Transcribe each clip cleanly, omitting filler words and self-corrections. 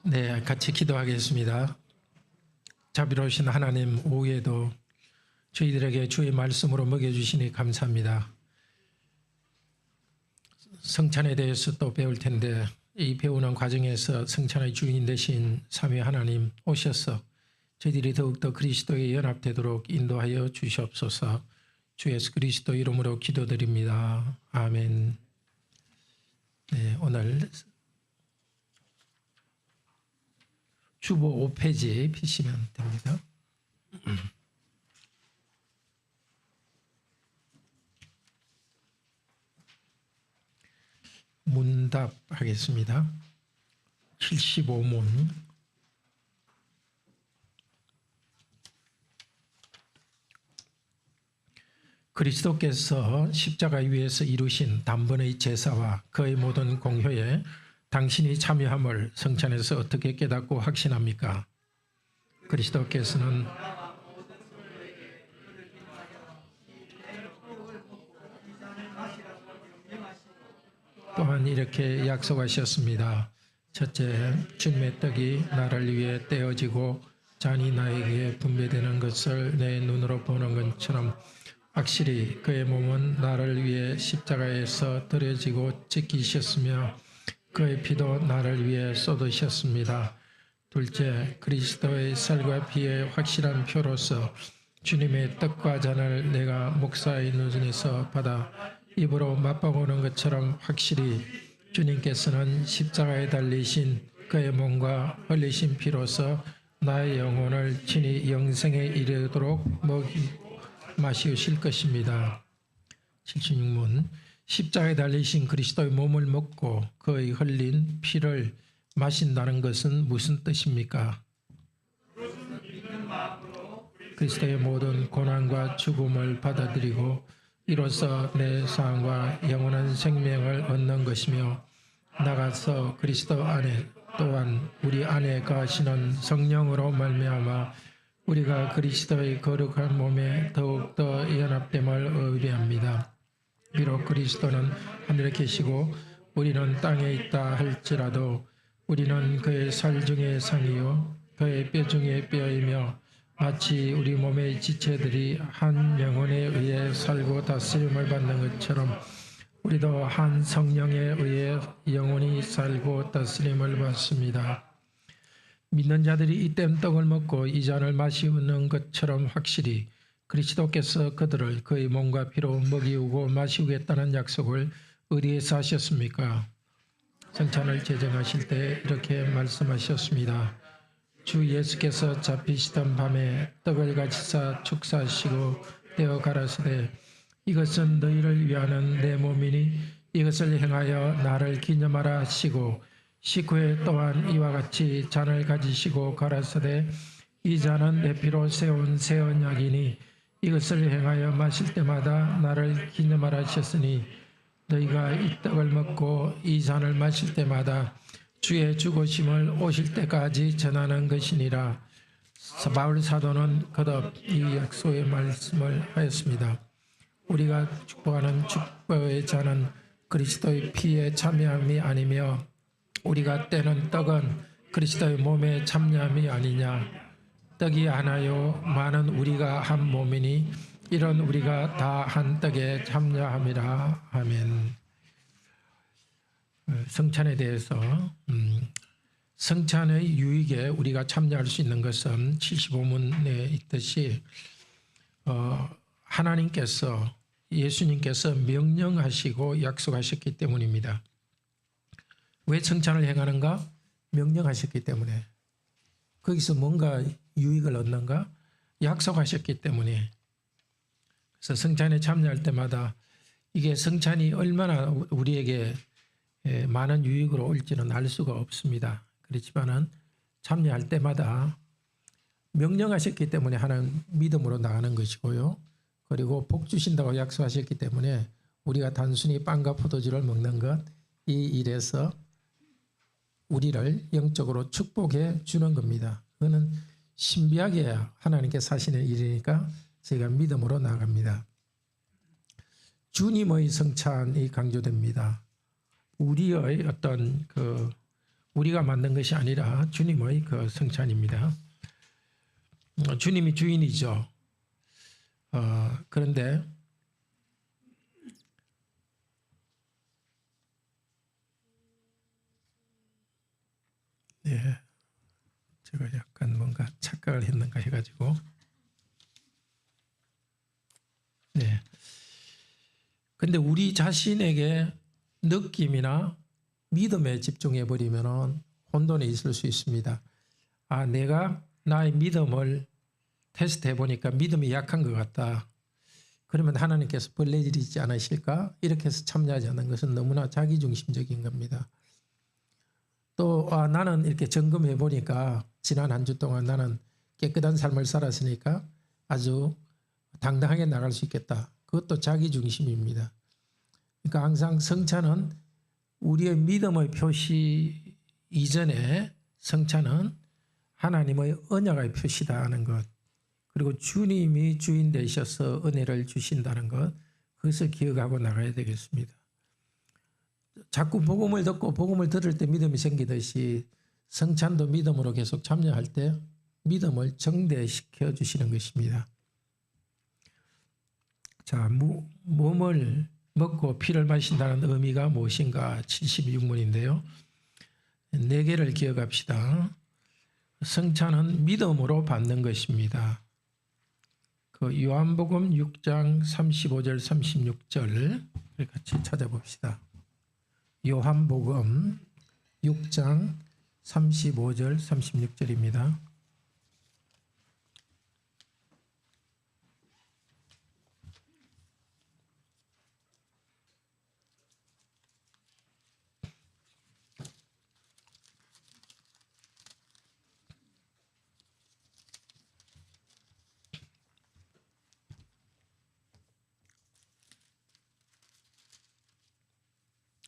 네, 같이 기도하겠습니다. 자비로우신 하나님, 오후에도 저희들에게 주의 말씀으로 먹여주시니 감사합니다. 성찬에 대해서 또 배울 텐데 이 배우는 과정에서 성찬의 주인 되신 삼위 하나님 오셔서 저희들이 더욱더 그리스도에 연합되도록 인도하여 주시옵소서. 주 예수 그리스도 이름으로 기도드립니다. 아멘. 네, 오늘 주보 5페이지 피시면 됩니다. 문답 하겠습니다. 75문. 그리스도께서 십자가 위에서 이루신 단번의 제사와 그의 모든 공효에 당신이 참여함을 성찬에서 어떻게 깨닫고 확신합니까? 그리스도께서는 또한 이렇게 약속하셨습니다. 첫째, 주님의 떡이 나를 위해 떼어지고 잔이 나에게 분배되는 것을 내 눈으로 보는 것처럼 확실히 그의 몸은 나를 위해 십자가에서 드려지고 찢기셨으며 그의 피도 나를 위해 쏟으셨습니다. 둘째, 그리스도의 살과 피의 확실한 표로서 주님의 떡과 잔을 내가 목사의 눈에서 받아 입으로 맛보는 것처럼 확실히 주님께서는 십자가에 달리신 그의 몸과 흘리신 피로서 나의 영혼을 친히 영생에 이르도록 마시우실 것입니다. 76문. 십자가에 달리신 그리스도의 몸을 먹고 그의 흘린 피를 마신다는 것은 무슨 뜻입니까? 그리스도의 모든 고난과 죽음을 받아들이고 이로써 내 사함과 영원한 생명을 얻는 것이며 나가서 그리스도 안에 또한 우리 안에 거하시는 성령으로 말미암아 우리가 그리스도의 거룩한 몸에 더욱더 연합됨을 의뢰합니다. 비록 그리스도는 하늘에 계시고 우리는 땅에 있다 할지라도 우리는 그의 살 중의 상이요 그의 뼈 중의 뼈이며 마치 우리 몸의 지체들이 한 영혼에 의해 살고 다스림을 받는 것처럼 우리도 한 성령에 의해 영혼이 살고 다스림을 받습니다. 믿는 자들이 이때 떡을 먹고 이 잔을 마시는 것처럼 확실히 그리스도께서 그들을 그의 몸과 피로 먹이우고 마시우겠다는 약속을 어디에서 하셨습니까? 성찬을 제정하실 때 이렇게 말씀하셨습니다. 주 예수께서 잡히시던 밤에 떡을 가지사 축사하시고 떼어 가라사대 이것은 너희를 위하는 내 몸이니 이것을 행하여 나를 기념하라 하시고 식후에 또한 이와 같이 잔을 가지시고 가라사대 이 잔은 내 피로 세운 새 언약이니 이것을 행하여 마실 때마다 나를 기념하라 하셨으니 너희가 이 떡을 먹고 이 잔을 마실 때마다 주의 죽으심을 오실 때까지 전하는 것이니라. 바울 사도는 거듭 이 약속의 말씀을 하였습니다. 우리가 축복하는 축복의 잔은 그리스도의 피에 참여함이 아니며 우리가 떼는 떡은 그리스도의 몸에 참여함이 아니냐. 떡이 하나요 많은 우리가 한 몸이니 이런 우리가 다 한 떡에 참여함이라. 아멘. 성찬에 대해서 성찬의 유익에 우리가 참여할 수 있는 것은 75문에 있듯이 하나님께서 예수님께서 명령하시고 약속하셨기 때문입니다. 왜 성찬을 행하는가? 명령하셨기 때문에. 거기서 뭔가 유익을 얻는가? 약속하셨기 때문에. 그래서 성찬에 참여할 때마다 이게 성찬이 얼마나 우리에게 많은 유익으로 올지는 알 수가 없습니다. 그렇지만은 참여할 때마다 명령하셨기 때문에 하는 믿음으로 나가는 것이고요. 그리고 복 주신다고 약속하셨기 때문에 우리가 단순히 빵과 포도주를 먹는 것, 이 일에서 우리를 영적으로 축복해 주는 겁니다. 그거는 신비하게 하나님께 사시는 일이니까 저희가 믿음으로 나갑니다. 주님의 성찬이 강조됩니다. 우리의 어떤 그 우리가 만든 것이 아니라 주님의 그 성찬입니다. 주님이 주인이죠. 그런데 네, 제가 약간 뭔가 착각을 했는가 해가지고 네. 근데 우리 자신에게 느낌이나 믿음에 집중해 버리면 혼돈에 있을 수 있습니다. 내가 나의 믿음을 테스트해 보니까 믿음이 약한 것 같다. 그러면 하나님께서 벌 내리지 않으실까? 이렇게 해서 참여하지 않는 것은 너무나 자기중심적인 겁니다. 또 나는 이렇게 점검해 보니까 지난 한 주 동안 나는 깨끗한 삶을 살았으니까 아주 당당하게 나갈 수 있겠다. 그것도 자기중심입니다. 그러니까 항상 성찬은 우리의 믿음의 표시 이전에 성찬은 하나님의 언약의 표시다 하는 것, 그리고 주님이 주인 되셔서 은혜를 주신다는 것, 그것을 기억하고 나가야 되겠습니다. 자꾸 복음을 듣고 복음을 들을 때 믿음이 생기듯이 성찬도 믿음으로 계속 참여할 때 믿음을 정대시켜 주시는 것입니다. 자, 몸을 먹고 피를 마신다는 의미가 무엇인가 76문인데요. 4개를 기억합시다. 성찬은 믿음으로 받는 것입니다. 그 요한복음 6장 35절 36절 같이 찾아봅시다. 요한복음 6장 35절 36절입니다.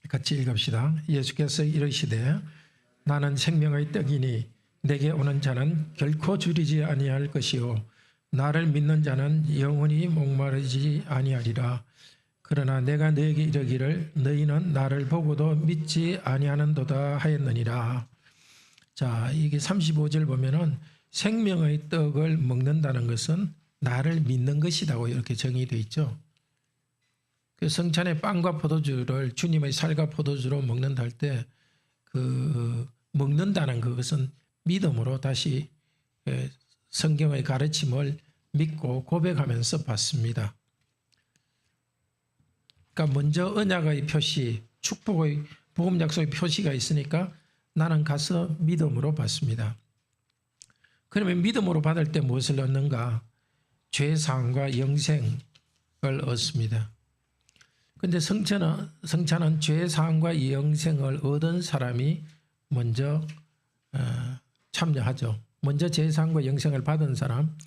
같이 읽읍시다. 예수께서 이르시되 나는 생명의 떡이니 내게 오는 자는 결코 줄이지 아니할 것이요 나를 믿는 자는 영원히 목마르지 아니하리라. 그러나 내가 너에게 이르기를 너희는 나를 보고도 믿지 아니하는도다 하였느니라. 자, 이게 35절 보면은 생명의 떡을 먹는다는 것은 나를 믿는 것이라고 이렇게 정의되어 있죠. 그 성찬의 빵과 포도주를 주님의 살과 포도주로 먹는다 할 때 그 먹는다는 그것은 믿음으로 다시 성경의 가르침을 믿고 고백하면서 받습니다. 그러니까 먼저 언약의 표시, 축복의 복음 약속의 표시가 있으니까 나는 가서 믿음으로 받습니다. 그러면 믿음으로 받을 때 무엇을 얻는가? 죄사함과 영생을 얻습니다. 그런데 성찬은 죄사함과 영생을 얻은 사람이 먼저 참여하죠. 먼저 죄사함과 영생을 받은 사람,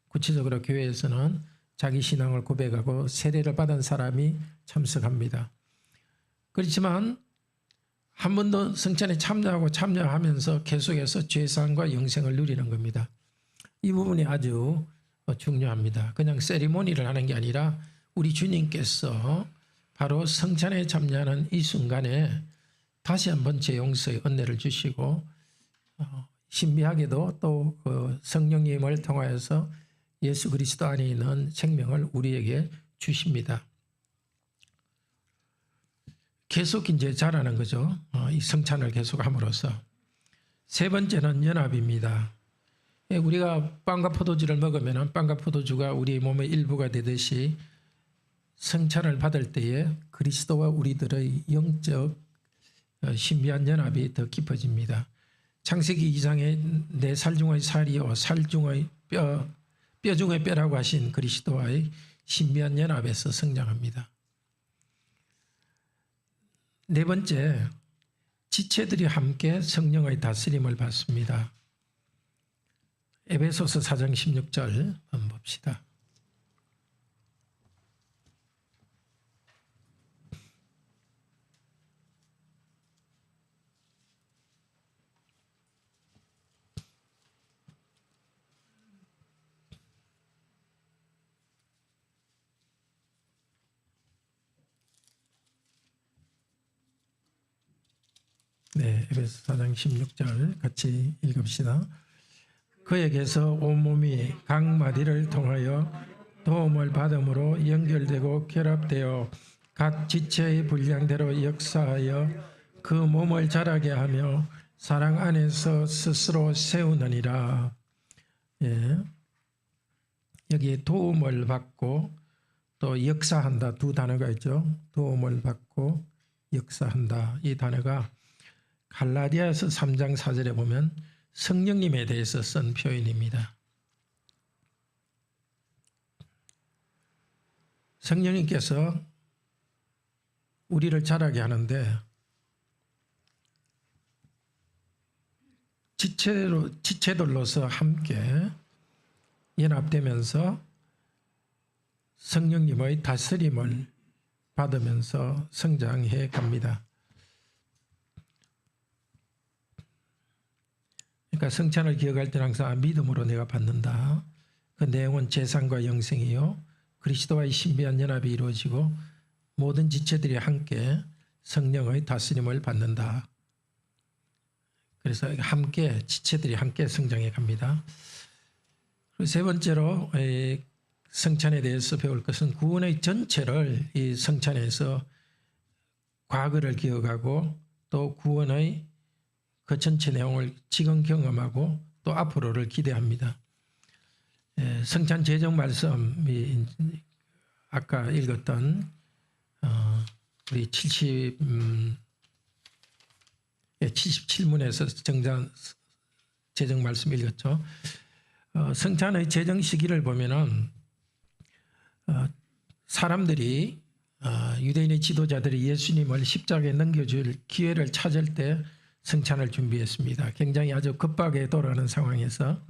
구체적으로 교회에서는 자기 신앙을 고백하고 세례를 받은 사람이 참석합니다. 그렇지만 한 번 더 성찬에 참여하면서 계속해서 죄사함과 영생을 누리는 겁니다. 이 부분이 아주 중요합니다. 그냥 세리머니를 하는 게 아니라 우리 주님께서 바로 성찬에 참여하는 이 순간에 다시 한번 제 용서의 은혜를 주시고 신비하게도 또 그 성령님을 통하여서 예수 그리스도 안에 있는 생명을 우리에게 주십니다. 계속 이제 자라는 거죠. 이 성찬을 계속함으로써. 세 번째는 연합입니다. 우리가 빵과 포도주를 먹으면 빵과 포도주가 우리 몸의 일부가 되듯이 성찬을 받을 때에 그리스도와 우리들의 영적 신비한 연합이 더 깊어집니다. 창세기 2장에 내 살 중의 살이요 살 중의 뼈 중의 뼈라고 하신 그리스도와의 신비한 연합에서 성장합니다. 네 번째, 지체들이 함께 성령의 다스림을 받습니다. 에베소서 4장 16절 한번 봅시다. 네, 에베소 4장 16절 같이 읽읍시다. 그에게서 온몸이 각 마디를 통하여 도움을 받음으로 연결되고 결합되어 각 지체의 분량대로 역사하여 그 몸을 자라게 하며 사랑 안에서 스스로 세우느니라. 예. 여기에 도움을 받고 또 역사한다 두 단어가 있죠. 도움을 받고 역사한다 이 단어가 갈라디아서 3장 4절에 보면 성령님에 대해서 쓴 표현입니다. 성령님께서 우리를 자라게 하는데 지체들로서 함께 연합되면서 성령님의 다스림을 받으면서 성장해 갑니다. 그러니까 성찬을 기억할 때는 항상 믿음으로 내가 받는다. 그 내용은 재산과 영생이요 그리스도와의 신비한 연합이 이루어지고 모든 지체들이 함께 성령의 다스림을 받는다. 그래서 함께 지체들이 함께 성장해 갑니다. 그리고 세 번째로 성찬에 대해서 배울 것은 구원의 전체를 이 성찬에서 과거를 기억하고 또 구원의 그 전체 내용을 지금 경험하고 또 앞으로를 기대합니다. 성찬 제정 말씀이 아까 읽었던 우리 77문에서 제정 말씀 읽었죠. 성찬의 제정 시기를 보면은 사람들이 유대인의 지도자들이 예수님을 십자가에 넘겨줄 기회를 찾을 때 성찬을 준비했습니다. 굉장히 아주 급하게 돌아가는 상황에서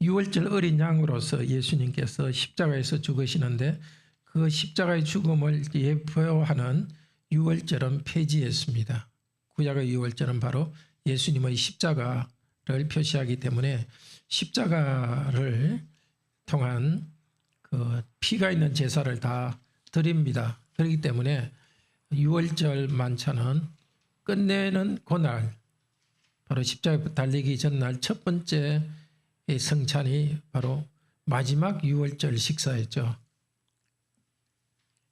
유월절 어린 양으로서 예수님께서 십자가에서 죽으시는데 그 십자가의 죽음을 예표하는 유월절은 폐지했습니다. 구약의 유월절은 바로 예수님의 십자가를 표시하기 때문에 십자가를 통한 그 피가 있는 제사를 다 드립니다. 그렇기 때문에 유월절 만찬은 끝내는 그날 바로 십자가 달리기 전날 첫 번째 성찬이 바로 마지막 유월절 식사였죠.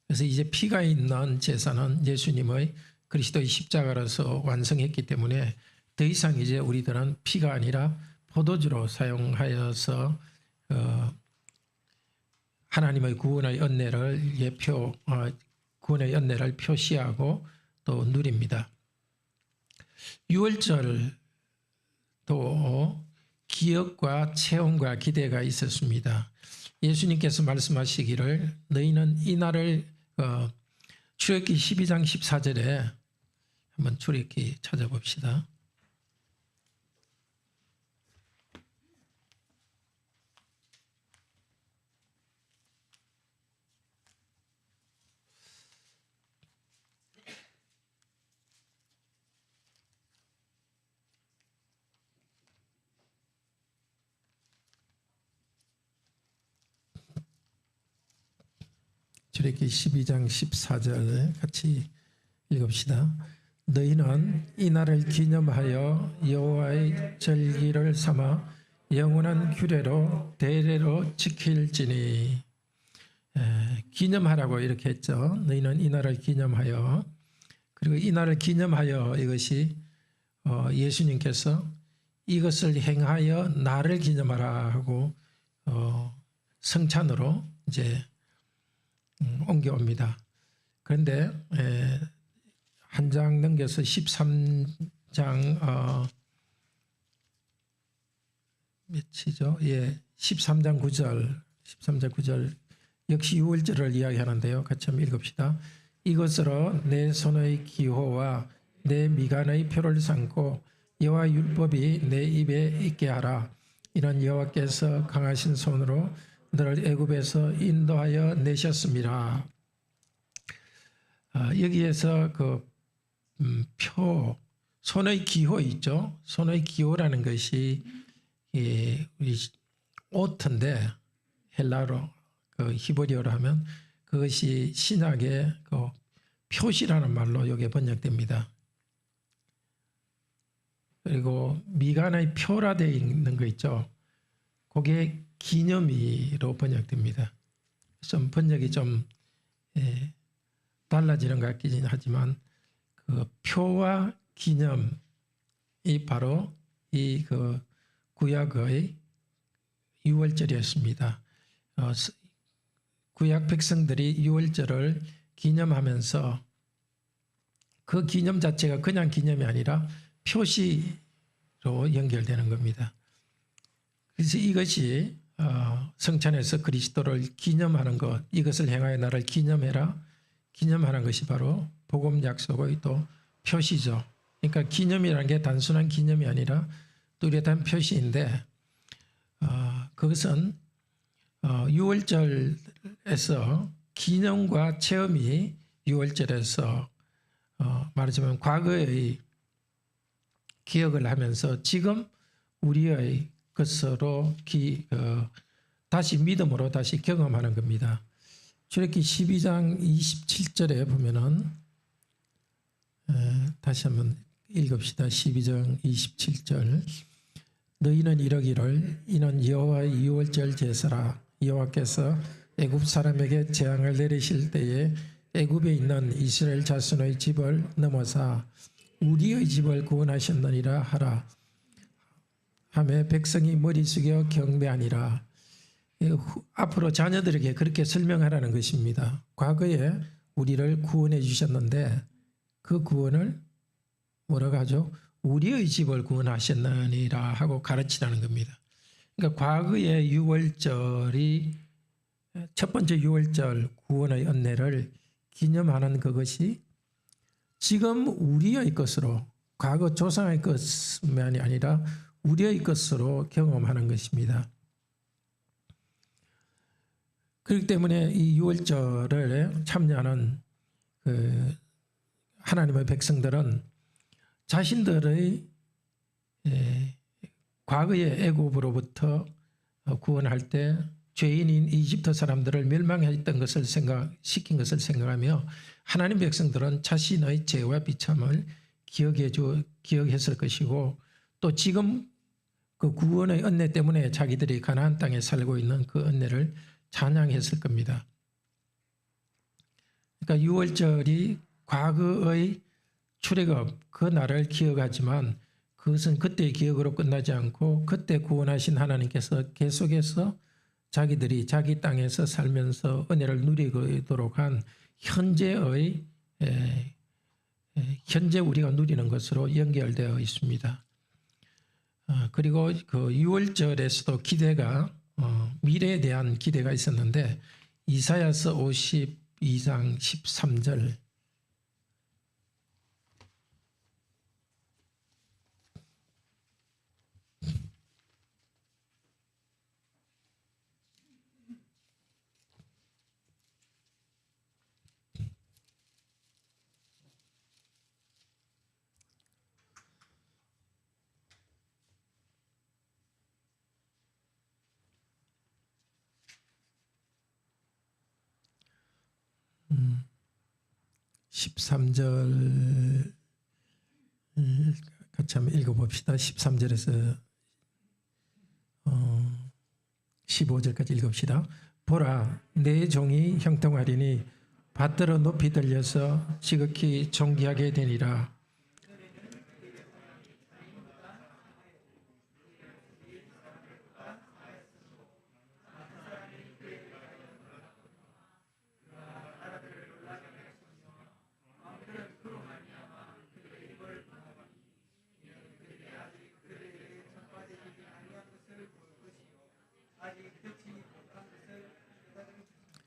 그래서 이제 피가 있는 제사는 예수님의 그리스도의 십자가로서 완성했기 때문에 더 이상 이제 우리들은 피가 아니라 포도주로 사용하여서 하나님의 구원의 은혜를 구원의 은혜를 표시하고 또 누립니다. 유월절도 기억과 체험과 기대가 있었습니다. 예수님께서 말씀하시기를 너희는 이 날을 출애굽기 12장 14절에 한번 출애굽기 찾아봅시다. 출애굽기 12장 14절 같이 읽읍시다. 너희는 이 날을 기념하여 여호와의 절기를 삼아 영원한 규례로 대대로 지킬지니. 기념하라고 이렇게 했죠. 너희는 이 날을 기념하여. 그리고 이 날을 기념하여 이것이 예수님께서 이것을 행하여 나를 기념하라 하고 성찬으로 이제 옮겨옵니다. 그런데 한 장 넘겨서 13장 몇이죠? 13장 9절 역시 유월절을 이야기하는데요. 같이 한번 읽읍시다. 이것으로 내 손의 기호와 내 미간의 표를 삼고 여호와 율법이 내 입에 있게 하라. 이는 여호와께서 강하신 손으로 너를 애굽에서 인도하여 내셨습니다. 여기에서 그 손의 기호 있죠. 손의 기호라는 것이 우리 오트인데 헬라로 그 히브리어로 하면 그것이 신약의 그 표시라는 말로 여기에 번역됩니다. 그리고 미간의 표라되어 있는 거 있죠. 그게 기념이로 번역됩니다. 좀 번역이 좀 달라지는 것 같긴 하지만 그 표와 기념이 바로 이 그 구약의 유월절이었습니다. 구약 백성들이 유월절을 기념하면서 그 기념 자체가 그냥 기념이 아니라 표시로 연결되는 겁니다. 그래서 이것이 성찬에서 그리스도를 기념하는 것, 이것을 행하여 나를 기념해라. 기념하는 것이 바로 복음 약속의 또 표시죠. 그러니까 기념이라는 게 단순한 기념이 아니라 뚜렷한 표시인데 그것은 유월절에서 기념과 체험이 유월절에서 말하자면 과거의 기억을 하면서 지금 우리의 것으로 다시 믿음으로 다시 경험하는 겁니다. 출애굽기 12장 27절에 보면은 다시 한번 읽읍시다. 12장 27절. 너희는 이러기를 이는 여호와의 유월절 제사라. 여호와께서 애굽 사람에게 재앙을 내리실 때에 애굽에 있는 이스라엘 자손의 집을 넘어사 우리의 집을 구원하셨느니라 하라. 하매 백성이 머리 숙여 경배하니라. 앞으로 자녀들에게 그렇게 설명하라는 것입니다. 과거에 우리를 구원해 주셨는데 그 구원을 뭐라고 하죠? 우리의 집을 구원하셨느니라 하고 가르치라는 겁니다. 그러니까 과거의 유월절이 첫 번째 유월절 구원의 은혜를 기념하는 그것이 지금 우리의 것으로 과거 조상의 것만이 아니라 우리의 것으로 경험하는 것입니다. 그렇기 때문에 이 유월절에 참여하는 하나님의 백성들은 자신들의 과거의 애굽으로부터 구원할 때 죄인인 이집트 사람들을 멸망했던 것을 시킨 것을 생각하며 하나님 백성들은 자신의 죄와 비참을 기억했을 것이고 또 지금 그 구원의 은혜 때문에 자기들이 가나안 땅에 살고 있는 그 은혜를 찬양했을 겁니다. 그러니까 유월절이 과거의 출애굽 그 날을 기억하지만 그것은 그때의 기억으로 끝나지 않고 그때 구원하신 하나님께서 계속해서 자기들이 자기 땅에서 살면서 은혜를 누리도록 한 현재 우리가 누리는 것으로 연결되어 있습니다. 그리고 그 유월절에서도 기대가 미래에 대한 기대가 있었는데 이사야서 52장 13절 음, 13절 같이 한번 읽어봅시다. 13절에서 15절까지 읽읍시다. 보라, 내 종이 형통하리니 밭들어 높이 들려서 지극히 존귀하게 되니라.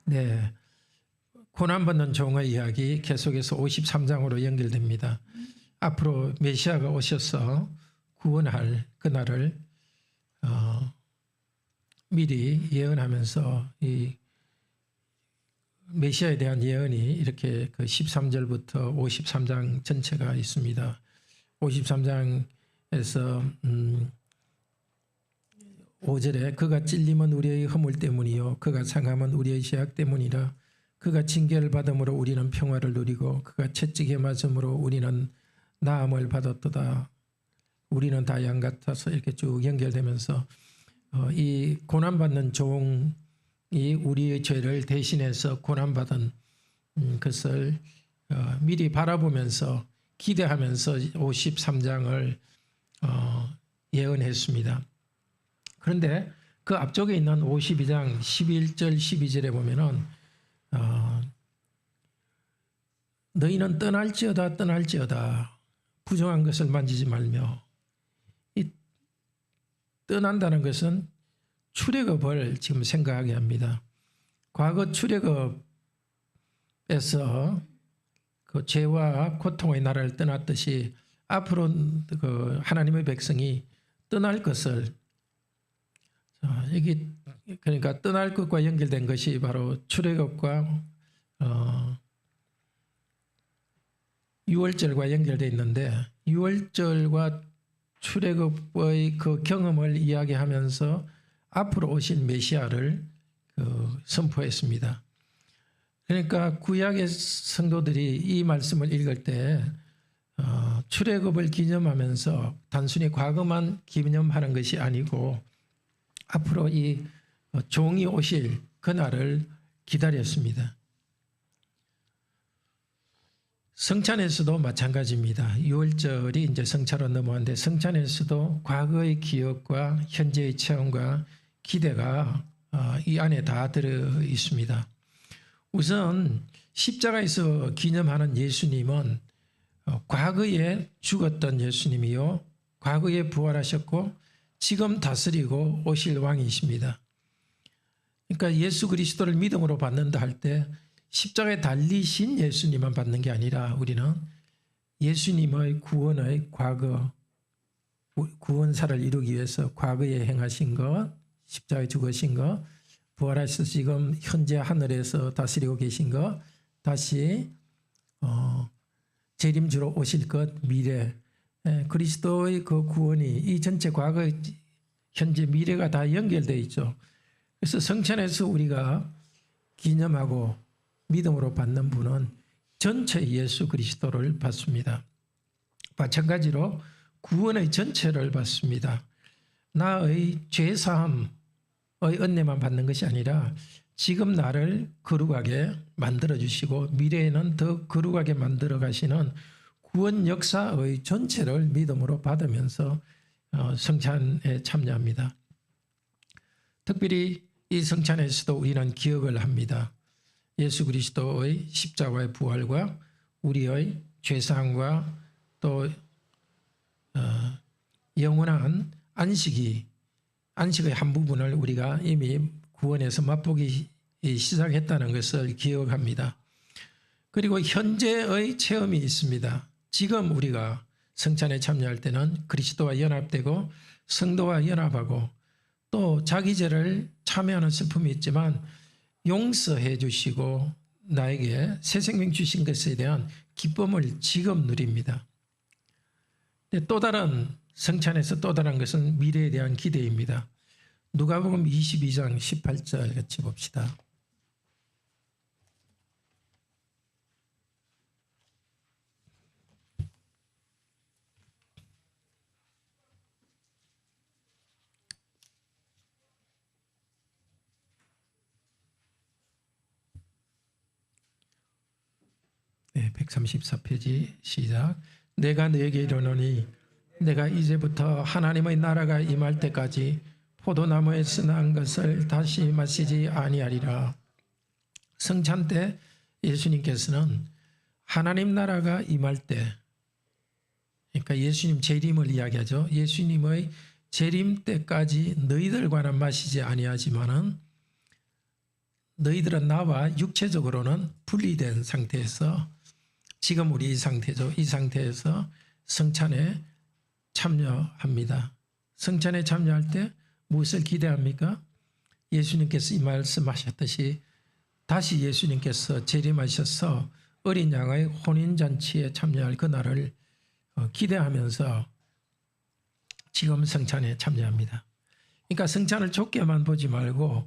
네, 고난받는 종의 이야기 계속해서 53장으로 연결됩니다. 앞으로 메시아가 오셔서 구원할 그날을 미리 예언하면서 이 메시아에 대한 예언이 이렇게 그 13절부터 53장 전체가 있습니다. 53장에서 5절에 그가 찔림은 우리의 허물 때문이요 그가 상함은 우리의 죄악 때문이라. 그가 징계를 받음으로 우리는 평화를 누리고 그가 채찍에 맞음으로 우리는 나음을 받았도다. 우리는 다 양 같아서 이렇게 쭉 연결되면서 이 고난받는 종이 우리의 죄를 대신해서 고난받은 것을 미리 바라보면서 기대하면서 53장을 예언했습니다. 그런데 그 앞쪽에 있는 52장 11절 12절에 보면은 너희는 떠날지어다 부정한 것을 만지지 말며, 이 떠난다는 것은 출애굽을 지금 생각하게 합니다. 과거 출애굽에서 그 죄와 고통의 나라를 떠났듯이 앞으로 그 하나님의 백성이 떠날 것을, 여기 그러니까 떠날 것과 연결된 것이 바로 출애굽과 6월절과 연결되어 있는데, 6월절과 출애굽의 그 경험을 이야기하면서 앞으로 오실 메시아를 선포했습니다. 그러니까 구약의 성도들이 이 말씀을 읽을 때 출애굽을 기념하면서 단순히 과거만 기념하는 것이 아니고 앞으로 이 종이 오실 그날을 기다렸습니다. 성찬에서도 마찬가지입니다. 6월절이 이제 성찬으로 넘어왔는데, 성찬에서도 과거의 기억과 현재의 체험과 기대가 이 안에 다 들어 있습니다. 우선 십자가에서 기념하는 예수님은 과거에 죽었던 예수님이요, 과거에 부활하셨고 지금 다스리고 오실 왕이십니다. 그러니까 예수 그리스도를 믿음으로 받는다 할 때 십자가에 달리신 예수님만 받는 게 아니라 우리는 예수님의 구원의 과거, 구원사를 이루기 위해서 과거에 행하신 것, 십자가에 죽으신 것, 부활하셔서 지금 현재 하늘에서 다스리고 계신 것, 다시 재림주로 오실 것, 미래, 그리스도의 그 구원이 이 전체 과거, 현재, 미래가 다 연결되어 있죠. 그래서 성찬에서 우리가 기념하고 믿음으로 받는 분은 전체 예수 그리스도를 받습니다. 마찬가지로 구원의 전체를 받습니다. 나의 죄사함의 은혜만 받는 것이 아니라 지금 나를 거룩하게 만들어주시고 미래에는 더 거룩하게 만들어 가시는 구원 역사의 전체를 믿음으로 받으면서 성찬에 참여합니다. 특별히 이 성찬에서도 우리는 기억을 합니다. 예수 그리스도의 십자가의 부활과 우리의 죄사함과 또 영원한 안식의 한 부분을 우리가 이미 구원에서 맛보기 시작했다는 것을 기억합니다. 그리고 현재의 체험이 있습니다. 지금 우리가 성찬에 참여할 때는 그리스도와 연합되고 성도와 연합하고 또 자기 죄를 참여하는 슬픔이 있지만 용서해 주시고 나에게 새 생명 주신 것에 대한 기쁨을 지금 누립니다. 또 다른 성찬에서 또 다른 것은 미래에 대한 기대입니다. 누가복음 22장 18절 같이 봅시다. 네, 134페이지 시작. 내가 너에게 이르노니 내가 이제부터 하나님의 나라가 임할 때까지 포도나무에서 난 것을 다시 마시지 아니하리라. 성찬 때 예수님께서는 하나님 나라가 임할 때, 그러니까 예수님 재림을 이야기하죠. 예수님의 재림 때까지 너희들과는 마시지 아니하지만은 너희들은 나와 육체적으로는 분리된 상태에서, 지금 우리 이 상태죠. 이 상태에서 성찬에 참여합니다. 성찬에 참여할 때 무엇을 기대합니까? 예수님께서 이 말씀하셨듯이 다시 예수님께서 재림하셔서 어린 양의 혼인잔치에 참여할 그날을 기대하면서 지금 성찬에 참여합니다. 그러니까 성찬을 좁게만 보지 말고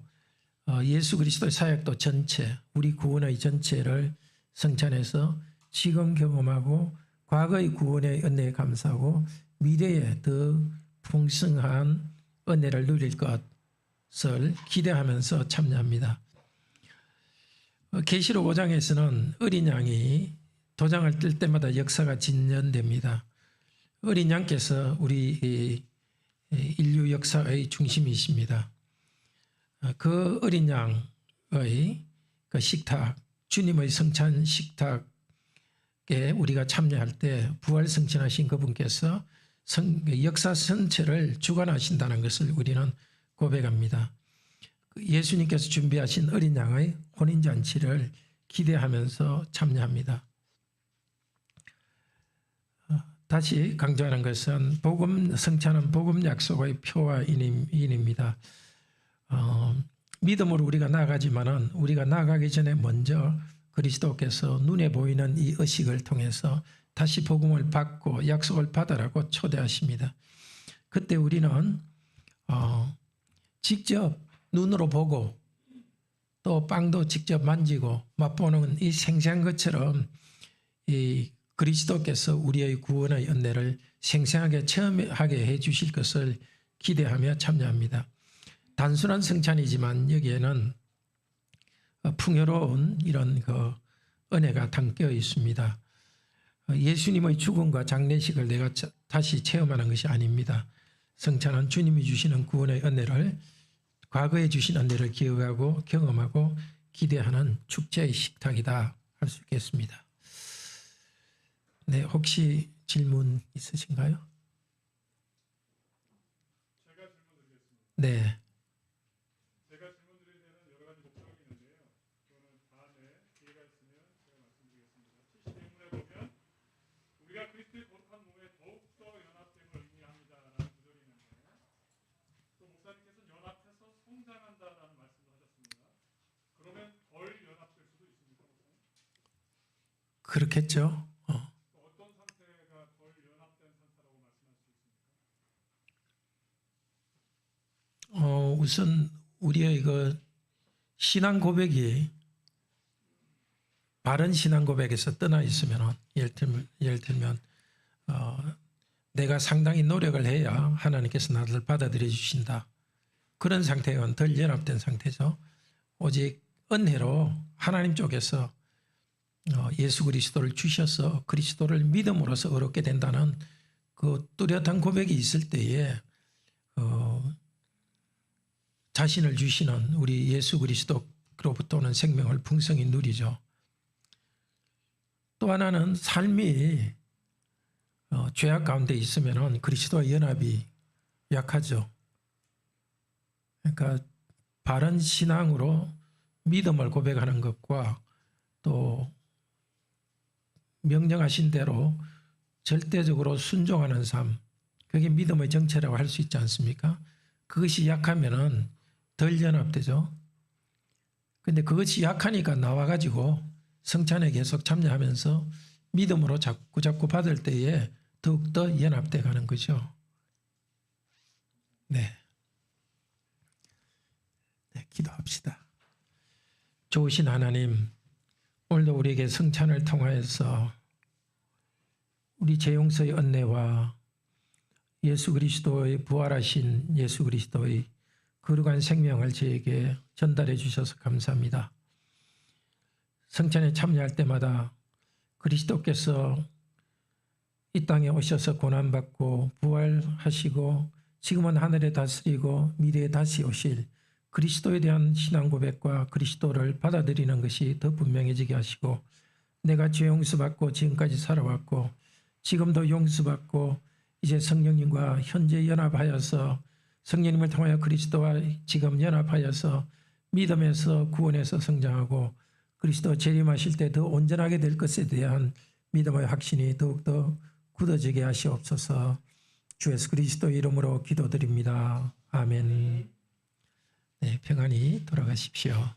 예수 그리스도의 사역도 전체, 우리 구원의 전체를 성찬에서 지금 경험하고 과거의 구원의 은혜에 감사하고 미래에 더 풍성한 은혜를 누릴 것을 기대하면서 참여합니다. 계시록 5장에서는 어린 양이 도장을 뜰 때마다 역사가 진전됩니다. 어린 양께서 우리 인류 역사의 중심이십니다. 그 어린 양의 그 식탁, 주님의 성찬 식탁에 우리가 참여할 때 부활 성천하신 그분께서 역사 전체를 주관하신다는 것을 우리는 고백합니다. 예수님께서 준비하신 어린 양의 혼인잔치를 기대하면서 참여합니다. 다시 강조하는 것은 성찬은 복음 약속의 표와 인입니다. 믿음으로 우리가 나아가지만은 우리가 나아가기 전에 먼저 그리스도께서 눈에 보이는 이 의식을 통해서 다시 복음을 받고 약속을 받으라고 초대하십니다. 그때 우리는 직접 눈으로 보고 또 빵도 직접 만지고 맛보는 이 생생한 것처럼 이 그리스도께서 우리의 구원의 은혜를 생생하게 체험하게 해 주실 것을 기대하며 참여합니다. 단순한 성찬이지만 여기에는 풍요로운 이런 그 은혜가 담겨 있습니다. 예수님의 죽음과 장례식을 내가 다시 체험하는 것이 아닙니다. 성찬은 주님이 주시는 구원의 은혜를, 과거에 주신 은혜를 기억하고 경험하고 기대하는 축제의 식탁이다 할 수 있겠습니다. 네, 혹시 질문 있으신가요? 제가 질문드리겠습니다. 네. 제가 질문드려야 되는 여러 가지 목적이 있는데요. 그거는 다음에 기회가 있으면 제가 말씀드리겠습니다. 71문에 보면 우리가 그리스도의 거룩한 몸에 더욱더 연합됨을 의미합니다라는 구절이 있는데, 또 목사님께서는 연합해서 성장한다라는 말씀을 하셨습니다. 그러면 덜 연합될 수도 있습니까, 목사님? 그렇겠죠. 어떤 상태가 덜 연합된 상태라고 말씀할 수 있습니까? 우선 우리의 그 신앙 고백이 바른 신앙 고백에서 떠나 있으면, 예를 들면 내가 상당히 노력을 해야 하나님께서 나를 받아들여 주신다. 그런 상태는 덜 연합된 상태죠. 오직 은혜로 하나님 쪽에서 예수 그리스도를 주셔서 그리스도를 믿음으로써 얻게 된다는 그 뚜렷한 고백이 있을 때에 자신을 주시는 우리 예수 그리스도로부터 오는 생명을 풍성히 누리죠. 또 하나는 삶이 죄악 가운데 있으면 그리스도와 연합이 약하죠. 그러니까 바른 신앙으로 믿음을 고백하는 것과 또 명령하신 대로 절대적으로 순종하는 삶, 그게 믿음의 정체라고 할 수 있지 않습니까? 그것이 약하면은 덜 연합되죠. 근데 그것이 약하니까 나와가지고 성찬에 계속 참여하면서 믿음으로 자꾸 받을 때에 더욱더 연합돼 가는 거죠. 네. 네, 기도합시다. 좋으신 하나님, 오늘도 우리에게 성찬을 통하여서 우리 죄 용서의 은혜와 예수 그리스도의 부활하신 예수 그리스도의 거룩한 생명을 저에게 전달해 주셔서 감사합니다. 성찬에 참여할 때마다 그리스도께서 이 땅에 오셔서 고난받고 부활하시고 지금은 하늘에 다스리고 미래에 다시 오실 그리스도에 대한 신앙 고백과 그리스도를 받아들이는 것이 더 분명해지게 하시고, 내가 죄 용서받고 지금까지 살아왔고 지금도 용서받고 이제 성령님과 현재 연합하여서 성령님을 통하여 그리스도와 지금 연합하여서 믿음에서 구원에서 성장하고 그리스도 재림하실 때 더 온전하게 될 것에 대한 믿음의 확신이 더욱더 굳어지게 하시옵소서. 주 예수 그리스도의 이름으로 기도드립니다. 아멘. 네, 평안히 돌아가십시오.